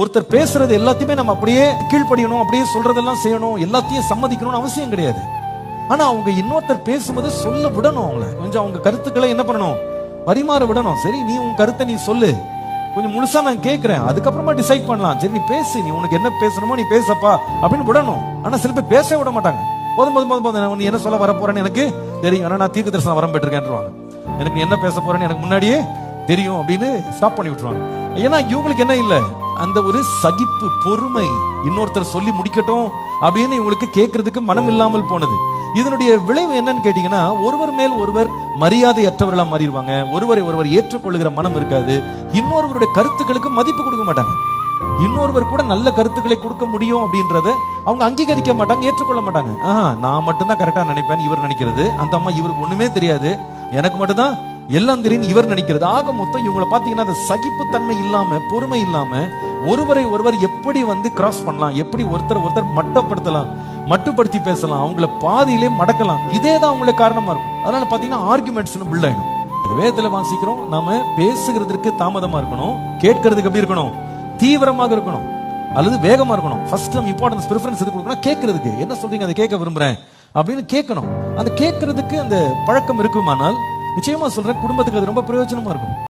ஒருத்தர் பேசுறது எல்லாத்தையுமே நம்ம அப்படியே கீழ்ப்படியணும், அப்படியே சொல்றதெல்லாம் செய்யணும், எல்லாத்தையும் சம்மதிக்கணும்னு அவசியம் கிடையாது. ஆனா அவங்க இன்னொருத்தர் பேசும்போது சொல்ல விடணும், அவங்கள கொஞ்சம் அவங்க கருத்துக்களை என்ன பண்ணணும், பரிமாற விடணும். சரி, நீ உன் கருத்தை நீ சொல்லு, கொஞ்சம் முழுசா நான் கேட்கிறேன், அதுக்கப்புறமா டிசைட் பண்ணலாம். சரி, நீ பேசு, நீ உனக்கு என்ன பேசணுமோ நீ பேசப்பா அப்படின்னு விடணும். ஆனா சில பேர் பேச விட மாட்டாங்க. போதும் நீ என்ன சொல்ல வர போறேன்னு எனக்கு தெரியும், ஆனா நான் தீர்க்க தரிசனம் வரம் பெற்றிருக்கேன், எனக்கு நீ என்ன பேச போறேன்னு எனக்கு முன்னாடியே தெரியும் அப்படின்னு ஸ்டாப் பண்ணி விட்டுருவாங்க. ஏன்னா இவங்களுக்கு என்ன இல்ல, அந்த ஒரு சகிப்பு, பொறுமை, இன்னொருத்தர் சொல்லி முடிக்கட்டும் அப்படின்னு இவங்களுக்கு கேட்கறதுக்கு மனம் இல்லாமல் போனது. இதனுடைய விளைவு என்னன்னு கேட்டீங்கன்னா, ஒருவர் மேல் ஒருவர் மரியாதையற்றவர்களா மாறிடுவாங்க, ஒருவரை ஒருவர் ஏற்றுக்கொள்ளுகிற மனம் இருக்காது, இன்னொருவருடைய கருத்துக்களுக்கு மதிப்பு கொடுக்க மாட்டாங்க, இன்னொருவர் கூட நல்ல கருத்துக்களை கொடுக்க முடியும் அப்படின்றத அவங்க அங்கீகரிக்க மாட்டாங்க, ஏற்றுக்கொள்ள மாட்டாங்க. நான் மட்டும்தான் கரெக்டா நினைப்பேன் இவர் நினைக்கிறது, அந்த அம்மா இவருக்கு ஒண்ணுமே தெரியாது, எனக்கு மட்டும்தான் எல்லாம் தெரியும் இவர் நினைக்கிறது. ஆக மொத்தம் இவங்களை பாத்தீங்கன்னா அந்த சகிப்புத்தன்மை இல்லாம, பொறுமை இல்லாம, ஒருவரை ஒருவர் எப்படி கிராஸ் பண்ணலாம், எப்படி ஒருத்தர் மட்டப்படுத்தலாம், மட்டுப்படுத்தி பேசலாம், அவங்கள பாதியிலே மடக்கலாம், இதேதான் அவங்களுக்கு காரணமா இருக்கும். அதனால பாத்தீங்கன்னா ஆர்குமெண்ட்ஸ் பில்ட் ஆயிடும். வேதத்துல வாசிக்கிறோம், நாம பேசுகிறதுக்கு தாமதமா இருக்கணும், கேட்கறதுக்கு எப்படி இருக்கணும், தீவிரமாக இருக்கணும் அல்லது வேகமா இருக்கணும். ஃபர்ஸ்ட் நம்ம இம்பார்ட்டன்ஸ் பிரெஃபரன்ஸ் எதுக்கு கொடுக்கணும், கேட்கறதுக்கு. என்ன சொல்றீங்க, அதை கேட்க விரும்புறேன் அப்படின்னு கேட்கணும். அந்த கேட்கறதுக்கு அந்த பழக்கம் இருக்குமானால் நிச்சயமா சொல்றேன், குடும்பத்துக்கு அது ரொம்ப பிரயோஜனமா இருக்கும்.